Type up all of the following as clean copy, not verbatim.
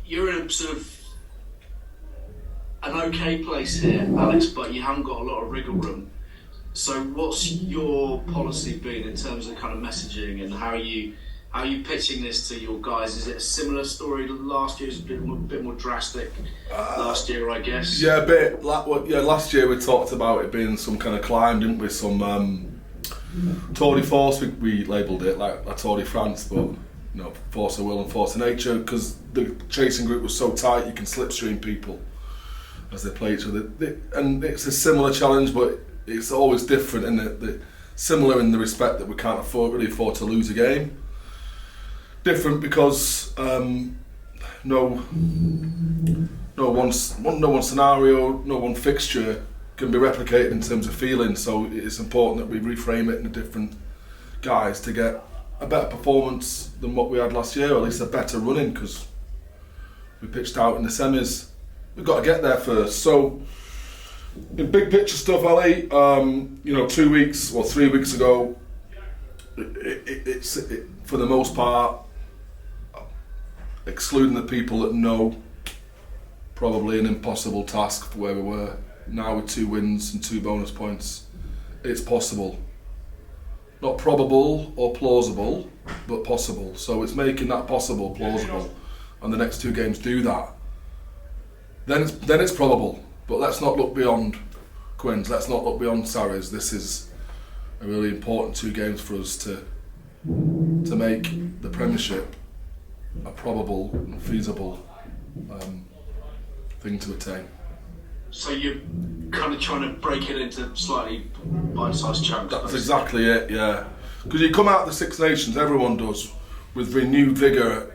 you're in a sort of an okay place here, Alex, but you haven't got a lot of wriggle room. So what's your policy been in terms of kind of messaging, and how are you pitching this to your guys? Is it a similar story to last year? Is it a bit more drastic last year, I guess? Yeah, a bit. Last year we talked about it being some kind of climb, didn't we? Some Tour de Force, we labelled it, like a Tour de France, but force of will and force of nature, because the chasing group was so tight you can slipstream people as they play each other. And it's a similar challenge, but it's always different, and similar in the respect that we can't really afford to lose a game. Different because no one scenario, no one fixture can be replicated in terms of feeling. So it's important that we reframe it in a different guise to get a better performance than what we had last year, or at least a better running, because we pitched out in the semis. We've got to get there first. So in big picture stuff, Ali, 3 weeks ago, it's for the most part, excluding the people that know, probably an impossible task for where we were. Now with 2 wins and 2 bonus points, it's possible. Not probable or plausible, but possible. So it's making that possible plausible, and the next 2 games do that. Then it's probable. But let's not look beyond Quins. Let's not look beyond Sarries. This is a really important 2 games for us to make the Premiership a probable and feasible thing to attain. So you're kind of trying to break it into slightly bite-sized chunks. That's exactly it, yeah. Because you come out of the Six Nations, everyone does, with renewed vigour.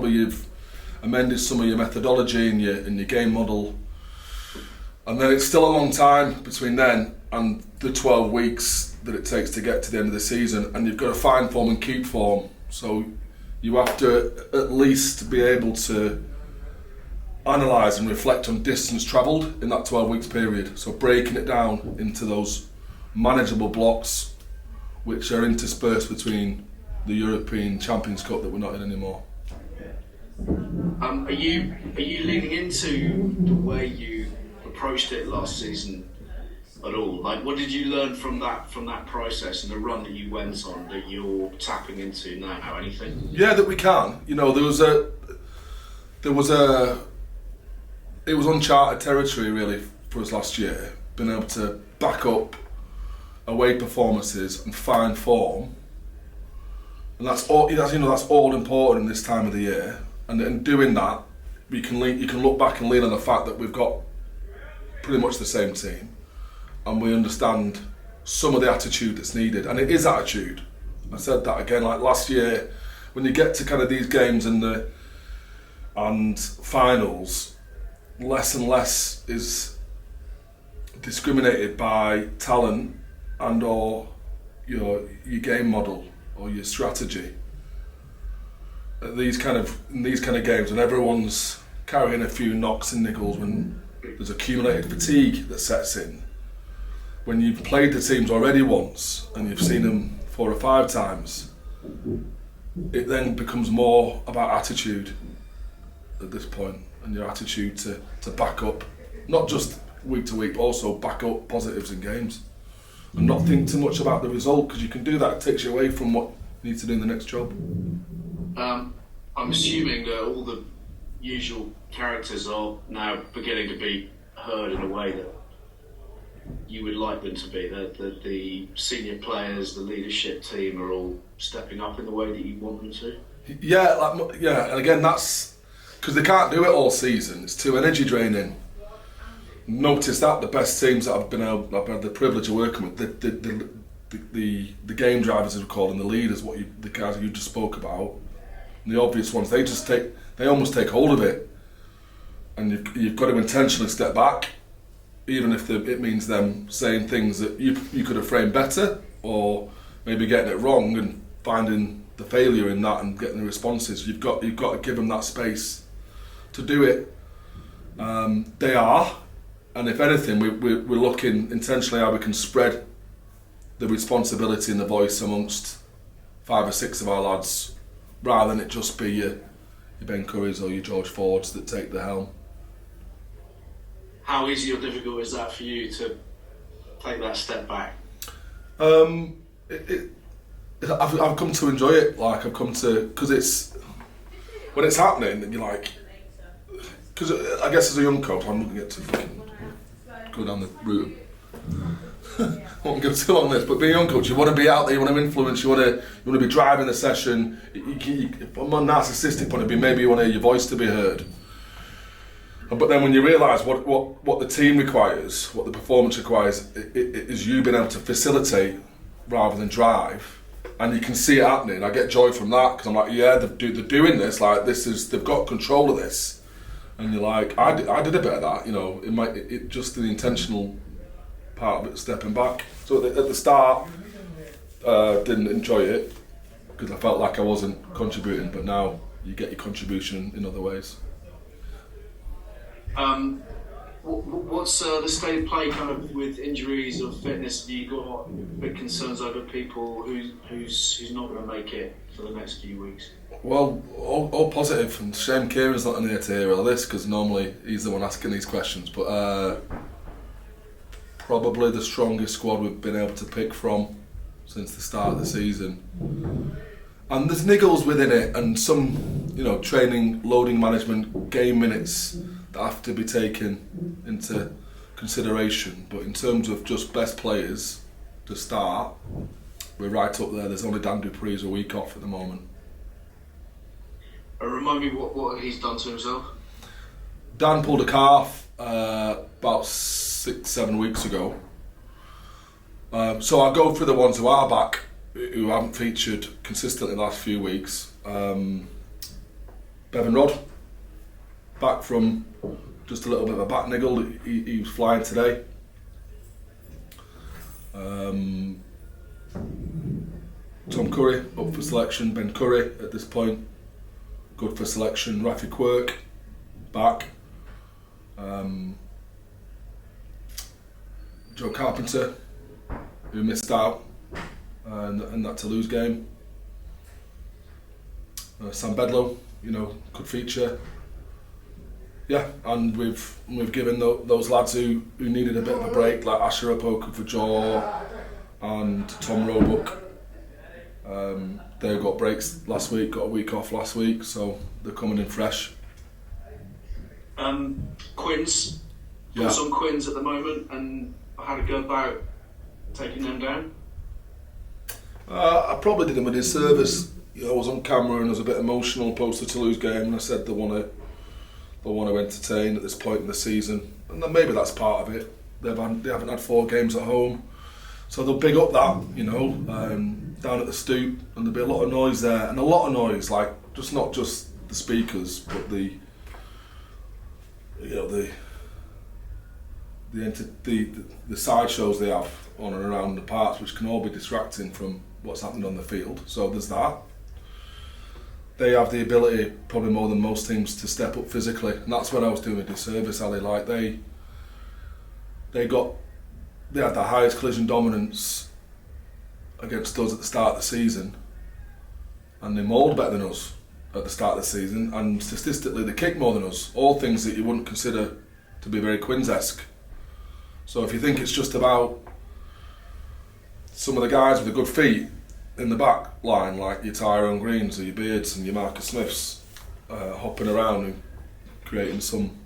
You've amended some of your methodology and your game model, and then it's still a long time between then and the 12 weeks that it takes to get to the end of the season, and you've got to find form and keep form. So you have to at least be able to analyse and reflect on distance travelled in that 12 weeks period. So breaking it down into those manageable blocks which are interspersed between the European Champions Cup that we're not in anymore. Are you leaning into the way you approached it last season at all? Like, what did you learn from that process and the run that you went on that you're tapping into now? Anything? Yeah, that we can. It was uncharted territory really for us last year, being able to back up away performances and find form, and that's all important in this time of the year. And in doing that, you can look back and lean on the fact that we've got pretty much the same team, and we understand some of the attitude that's needed, and it is attitude. I said that again, like last year, when you get to kind of these games and finals, less and less is discriminated by talent and or your game model or your strategy. In these kind of games, when everyone's carrying a few knocks and niggles, when there's accumulated fatigue that sets in, when you've played the teams already once and you've seen them 4 or 5 times, it then becomes more about attitude at this point, and your attitude to back up, not just week to week, but also back up positives in games, and not think too much about the result, because you can do that, it takes you away from what you need to do in the next job. I'm assuming that all the usual characters are now beginning to be heard in a way that you would like them to be. The senior players, the leadership team are all stepping up in the way that you want them to. Yeah, and again, that's because they can't do it all season. It's too energy draining. Notice that the best teams that I've had the privilege of working with, the game drivers, as we call them, the leaders, the guys you just spoke about, the obvious ones, they almost take hold of it, and you've got to intentionally step back, even if it means them saying things that you could have framed better, or maybe getting it wrong and finding the failure in that and getting the responses. You've got to give them that space to do it. They are, and if anything, we're looking intentionally how we can spread the responsibility and the voice amongst 5 or 6 of our lads, rather than it just be your Ben Currys or your George Fords that take the helm. How easy or difficult is that for you to take that step back? I've come to enjoy it. Like I've come to, because it's when it's happening, and you're like, because I guess as a young coach, I'm not going to get too fucking go down the route. I won't go too long on this, but being a young coach, you want to be out there, you want to influence, you want to be driving the session. From a narcissistic point of view, maybe you want your voice to be heard. But then when you realise what the team requires, what the performance requires, it is you being able to facilitate rather than drive, and you can see it happening. I get joy from that because I'm like, yeah, they're doing this. Like they've got control of this, and you're like, I did a bit of that. You know, it just the intentional part of it, stepping back. So at the start, didn't enjoy it because I felt like I wasn't contributing. But now you get your contribution in other ways. What's the state of play kind of with injuries or fitness? Have you got big concerns over people who's not going to make it for the next few weeks? Well, all positive, and shame Kieran's not in here to hear all this because normally he's the one asking these questions. But probably the strongest squad we've been able to pick from since the start of the season. And there's niggles within it, and some, training, loading management, game minutes that have to be taken into consideration. But in terms of just best players to start, we're right up there. There's only Dan Dupree's a week off at the moment. Remind me what he's done to himself. Dan pulled a calf about 6-7 weeks ago. So I'll go through the ones who are back, who haven't featured consistently the last few weeks. Bevan Rod, back from just a little bit of a back niggle. He was flying today. Tom Curry up for selection. Ben Curry at this point good for selection. Rafi Quirk back. Joe Carpenter, who missed out in that Toulouse game. Sam Bedlow, could feature. Yeah, and we've given those lads who needed a bit of a break, like Asher Opoku for Jaw and Tom Roebuck. They got breaks last week, got a week off last week, so they're coming in fresh. Quins, yeah. Some Quins at the moment, and how to go about taking them down? I probably did them a disservice. I was on camera and I was a bit emotional post the Toulouse game, and I said they want to entertain at this point in the season, and then maybe that's part of it. They haven't had 4 games at home, so they'll big up that, down at the Stoop, and there'll be a lot of noise there, and a lot of noise, like not just the speakers, but the side shows they have on and around the parks, which can all be distracting from what's happening on the field. So there's that. They have the ability, probably more than most teams, to step up physically, and that's when I was doing a disservice. How they had the highest collision dominance against us at the start of the season, and they mauled better than us at the start of the season, and statistically they kicked more than us. All things that you wouldn't consider to be very Quins-esque. So if you think it's just about some of the guys with the good feet in the back line, like your Tyrone Greens or your Beards and your Marcus Smiths, hopping around and creating some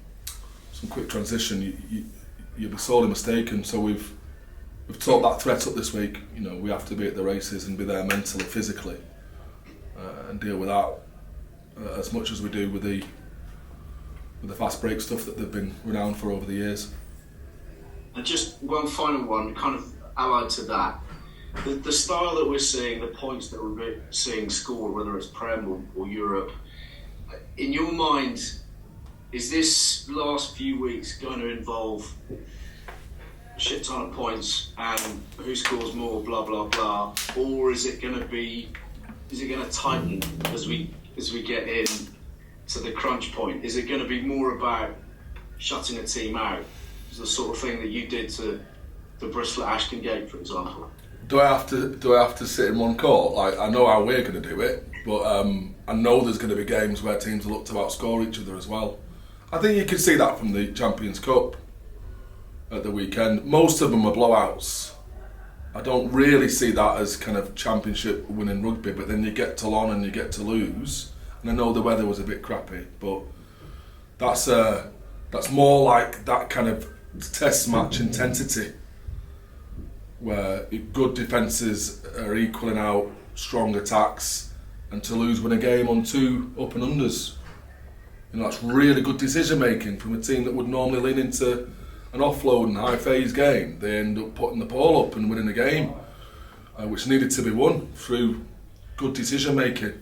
quick transition, you'll be sorely mistaken. So we've talked that threat up this week. We have to be at the races and be there mentally, physically, and deal with that as much as we do with the fast break stuff that they've been renowned for over the years. And just one final one, kind of allied to that. The style that we're seeing, the points that we're seeing scored, whether it's Prem or Europe, in your mind, is this last few weeks going to involve a shit ton of points and who scores more, blah blah blah, or is it going to tighten as we get in to the crunch point? Is it going to be more about shutting a team out? It's the sort of thing that you did to the Bristol at Ashton Gate, for example. Do I have to sit in one court? Like, I know how we're going to do it, But I know there's going to be games where teams will look to outscore each other as well. I think you can see that from the Champions Cup at the weekend. Most of them are blowouts. I don't really see that as kind of championship winning rugby, but then you get to Toulon and you get to lose. And I know the weather was a bit crappy, but that's more like that kind of test match intensity, where good defences are equaling out strong attacks, and Toulouse win a game on 2 up and unders. You know, that's really good decision making from a team that would normally lean into an offload and high phase game. They end up putting the ball up and winning the game, which needed to be won through good decision making.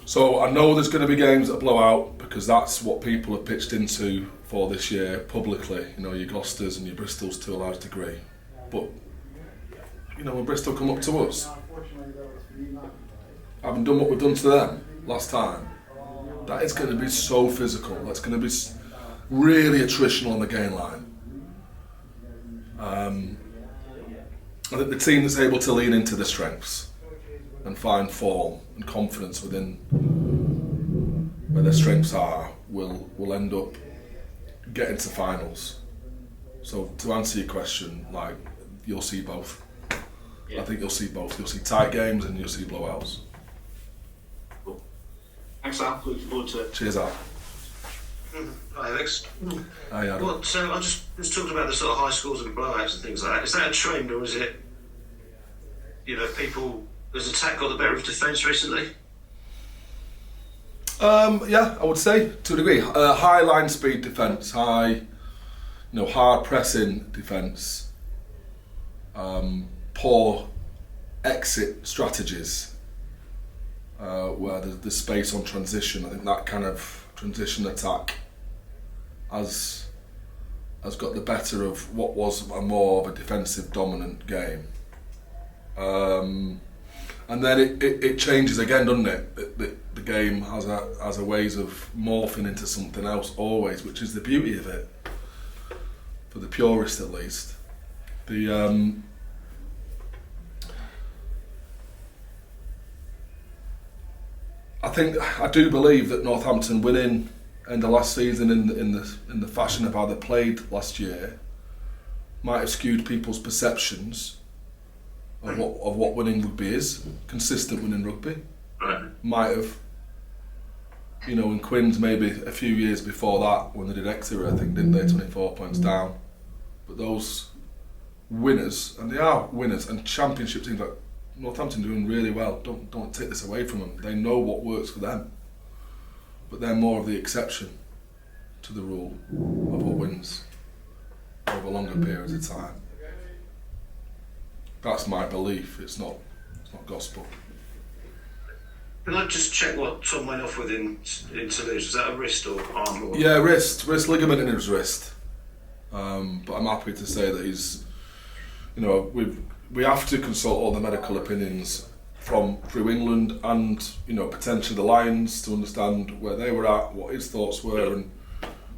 So I know there's going to be games that blow out, because that's what people have pitched into for this year publicly. You know, your Gloucesters and your Bristols to a large degree. But you know, when Bristol come up to us, having done what we've done to them last time, that is going to be so physical. That's going to be really attritional on the gain line. I think the team that's able to lean into the strengths and find form and confidence within where their strengths are will end up getting to finals. So to answer your question, like, you'll see both. Yeah. I think you'll see both. You'll see tight games and you'll see blowouts. Cool. Thanks, Al. Looking forward to it. Cheers, Al. Hi, Alex. Hi, Adam. Well, so I was talking about the sort of high scores and blowouts and things like that. Is that a trend, or is it, you know, people, has attack got the better of defence recently? Yeah, I would say to a degree. High line speed defence, high, hard pressing defence, poor exit strategies, where there's space on transition. I think that kind of transition attack has got the better of what was a more of a defensive dominant game. And then it changes again, doesn't it? The game has a ways of morphing into something else always, which is the beauty of it, for the purist at least. I do believe that Northampton winning end of last season in the fashion of how they played last year might have skewed people's perceptions of what winning rugby is, consistent winning rugby. Right. Might have, in Quins maybe a few years before that, when they did Exeter, I think, didn't they, 24 points down. But those winners, and they are winners, and championship teams like Northampton doing really well. Don't take this away from them. They know what works for them, but they're more of the exception to the rule of what wins over longer periods of time. That's my belief. It's not gospel. Can I just check what Tom went off with in Toulouse? Was that a wrist or arm? Or? Yeah, wrist ligament in his wrist. But I'm happy to say that he's, we have to consult all the medical opinions through England and potentially the Lions to understand where they were at, what his thoughts were, and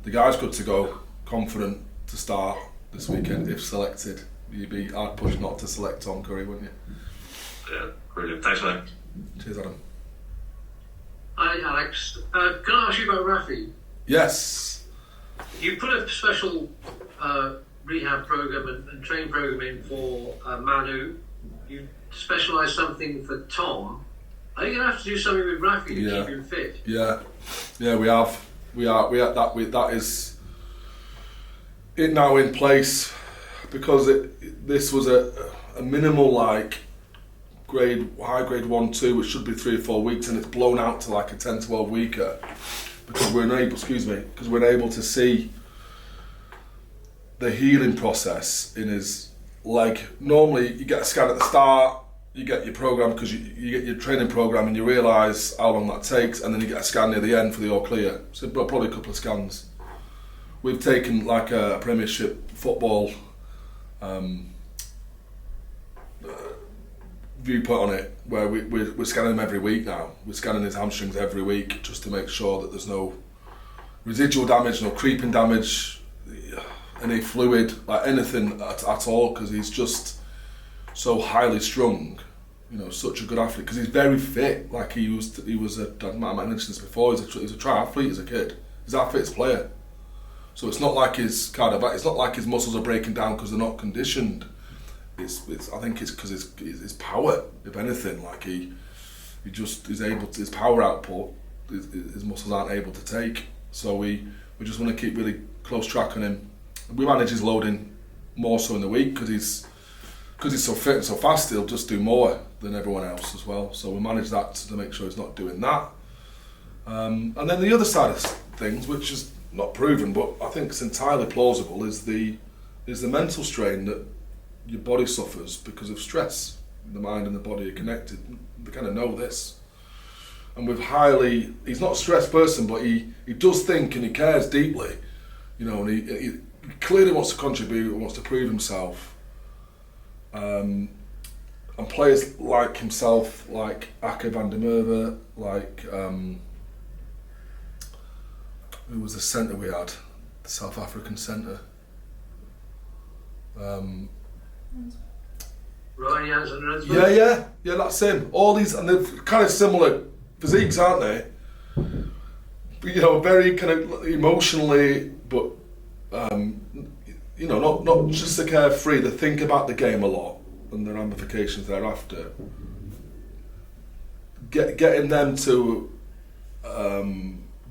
the guy's good to go, confident to start this weekend if selected. You'd be hard pushed not to select Tom Curry, wouldn't you? Yeah, brilliant. Thanks, mate. Cheers, Adam. Hi, Alex. Can I ask you about Rafi? Yes. You put a special rehab program and training program in for Manu. You specialise something for Tom. Are you going to have to do something with Rafi to keep him fit? Yeah, we have. That is it now in place, because this was a minimal high grade 1-2, which should be 3 or 4 weeks, and it's blown out to like a 10-12 weeker because we're able to see the healing process in his leg. Normally you get a scan at the start, you get your program, because you get your training program and you realise how long that takes, and then you get a scan near the end for the all clear. So probably a couple of scans. We've taken like a Premiership football viewpoint on it, where we're scanning him every week now. We're scanning his hamstrings every week just to make sure that there's no residual damage, no creeping damage, any fluid, like anything at all, because he's just so highly strung such a good athlete because he's very fit. Like he was I might have mentioned this before. He's a triathlete as a kid. He's our fittest player. So it's not like it's not like his muscles are breaking down because they're not conditioned. I think it's because his power, if anything, like he just is able to, his power output, his muscles aren't able to take. So we just want to keep really close track on him. We manage his loading more so in the week because he's so fit and so fast. He'll just do more than everyone else as well. So we manage that to make sure he's not doing that. And then the other side of things, which is not proven, but I think it's entirely plausible, is the mental strain that your body suffers because of stress. The mind and the body are connected. They kind of know this. And he's not a stressed person, but he does think and he cares deeply, and he clearly wants to contribute, wants to prove himself. And players like himself, like Ake van der Merwe, like who was the centre we had, the South African centre. Ryan Jansen. Yeah, that's him. All these, and they're kind of similar physiques, aren't they? Very kind of emotionally, but not just the carefree. They think about the game a lot and the ramifications thereafter. Getting them to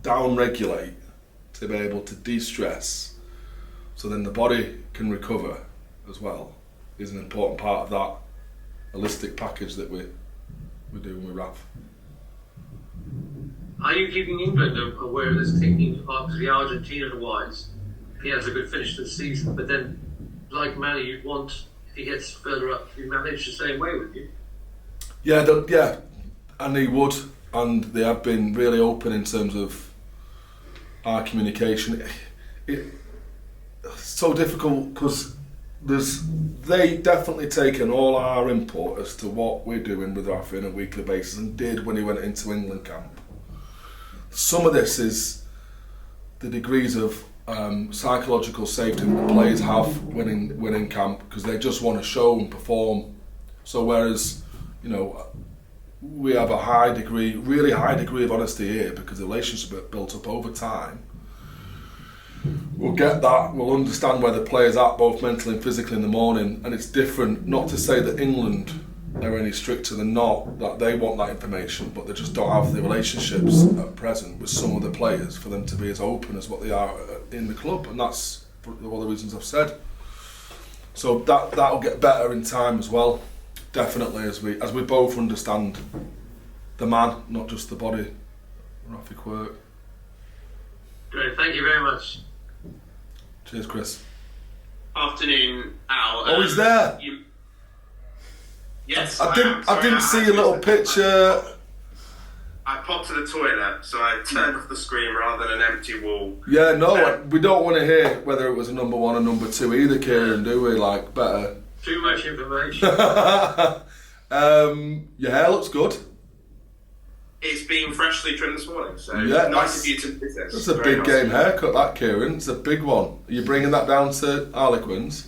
down-regulate, to be able to de-stress, so then the body can recover as well, is an important part of that holistic package that we do when we RAF. Are you keeping England aware of this, thinking obviously Argentina-wise, he has a good finish to the season, but then, like Manny, you'd want, if he gets further up, to manage the same way with you? Yeah, and he would, and they have been really open in terms of our communication. It's so difficult because they definitely taken all our input as to what we're doing with Rafa on a weekly basis and did when he went into England camp. Some of this is the degrees of psychological safety that the players have when in camp because they just want to show and perform. So whereas, we have a really high degree of honesty here because the relationship is built up over time. We'll get that, we'll understand where the player's at both mentally and physically in the morning, and it's different, not to say that England are any stricter than not, that they want that information, but they just don't have the relationships at present with some of the players for them to be as open as what they are in the club, and that's for all the reasons I've said. So that'll get better in time as well, definitely, as we both understand the man, not just the body. Rafi Quirk. Great, thank you very much. Cheers, Chris. Afternoon, Al. Oh, he's there. Yes, I didn't see a little picture. I popped to the toilet, so I turned off the screen rather than an empty wall. Yeah, no, we don't want to hear whether it was a number one or number two either, Kieran, do we? Like, better. Too much information. Your hair looks good. It's been freshly trimmed this morning, so yeah, nice of you to do this. That's a big game haircut, that, Kieran. It's a big one. Are you bringing that down to Harlequins?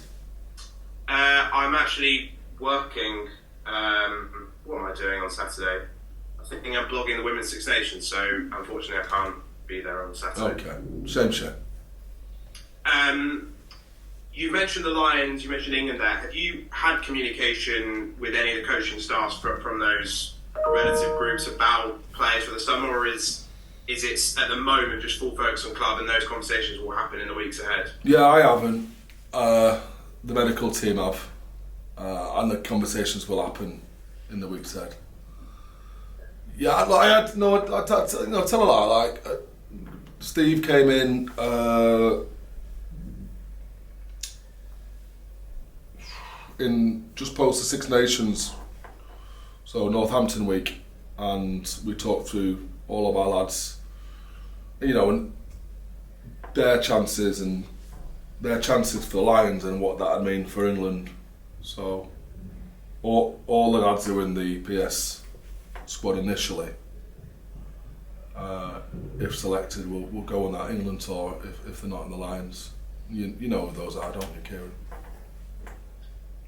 I'm actually working. What am I doing on Saturday? I think I'm blogging the Women's Six Nations, so unfortunately I can't be there on Saturday. Okay, shame. You mentioned the Lions, you mentioned England there. Have you had communication with any of the coaching staffs from those relative groups about players for the summer, or is it at the moment just full focus on club and those conversations will happen in the weeks ahead? Yeah, I haven't. The medical team have, and the conversations will happen in the weeks ahead. Yeah, I tell a lot. Steve came in just post the Six Nations, so Northampton week, and we talked through all of our lads, and their chances for the Lions and what that would mean for England. So all the lads who were in the PS squad initially, if selected, will go on that England tour if they're not in the Lions. You know who those are, don't you, Kieran?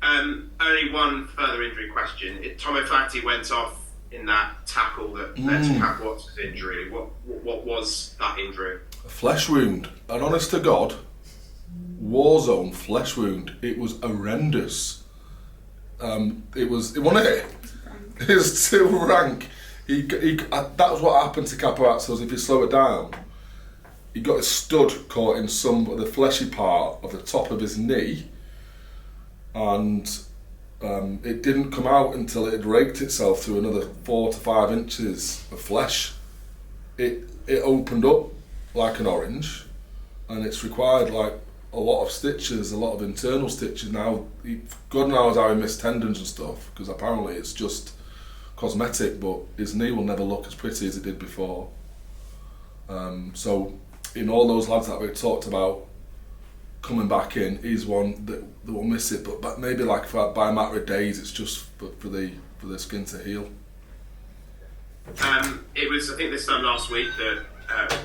Only one further injury question. Tom O'Flaherty went off in that tackle that led to Cap Watts' injury. What was that injury? A flesh wound. And honest to God, war zone flesh wound. It was horrendous. It was too rank. That was what happened to Caporazzo's. If you slow it down, he got his stud caught in some of the fleshy part of the top of his knee, and it didn't come out until it had raked itself through another 4 to 5 inches of flesh. It opened up like an orange, and it's required like a lot of stitches, a lot of internal stitches. Now, God knows how he missed tendons and stuff, because apparently it's just cosmetic, but his knee will never look as pretty as it did before. So in all those lads that we talked about coming back in, he's one that will miss it, but maybe like by a matter of days, it's just for the skin to heal. It was, I think, this time last week that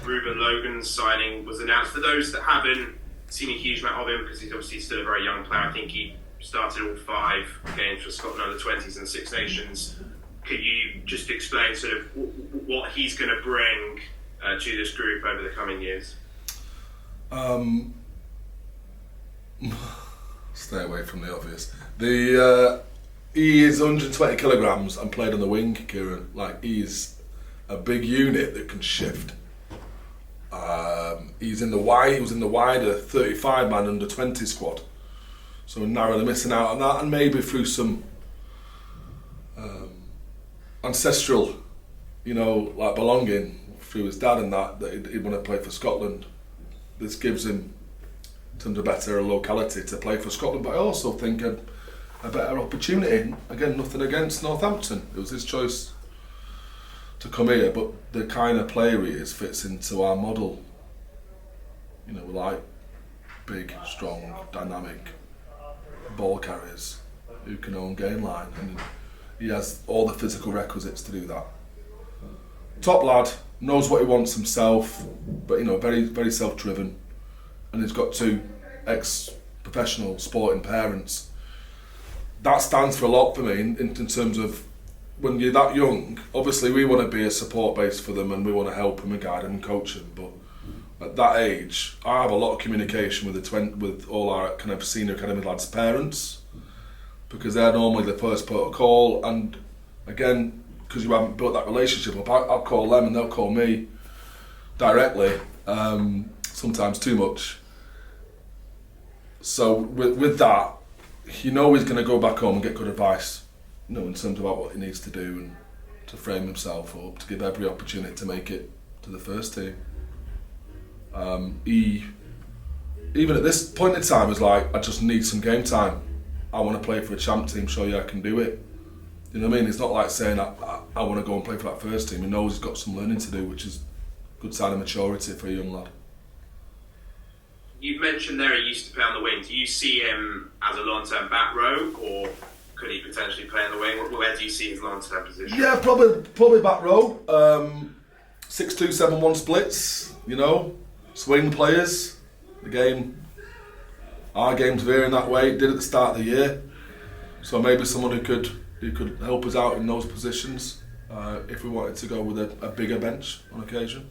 Ruben Logan's signing was announced. For those that haven't seen a huge amount of him, because he's obviously still a very young player, I think he started all 5 games for Scotland under 20s and Six Nations. Could you just explain sort of what he's going to bring to this group over the coming years? Stay away from the obvious. He is 120 kilograms and played on the wing, Kieran. Like, he's a big unit that can shift. He was in the wider 35-man under 20 squad, so we're narrowly missing out on that, and maybe through some ancestral, like belonging through his dad and that he'd want to play for Scotland. This gives him, in terms of better locality, to play for Scotland, but I also think a better opportunity. Again, nothing against Northampton. It was his choice to come here, but the kind of player he is fits into our model. We like big, strong, dynamic ball carriers who can own game line, and he has all the physical requisites to do that. Top lad, knows what he wants himself, but very, very self-driven, and he's got 2 ex-professional sporting parents. That stands for a lot for me in terms of when you're that young. Obviously, we want to be a support base for them, and we want to help them and guide them and coach them. But at that age, I have a lot of communication with all our kind of senior academy lads' parents, because they're normally the first protocol. And again, because you haven't built that relationship up, I'll call them and they'll call me directly. Sometimes too much. So with that, he's going to go back home and get good advice, in terms about what he needs to do and to frame himself up, to give every opportunity to make it to the first team. He, even at this point in time, is like, I just need some game time. I want to play for a champ team, show you I can do it. You know what I mean? It's not like saying I want to go and play for that first team. He knows he's got some learning to do, which is a good sign of maturity for a young lad. You've mentioned there he used to play on the wing. Do you see him as a long-term back row, or could he potentially play on the wing? Where do you see his long-term position? Yeah, probably back row. 6-2, 7-1 splits. Swing players. Our game's veering that way. It did at the start of the year. So maybe someone who could help us out in those positions if we wanted to go with a bigger bench on occasion.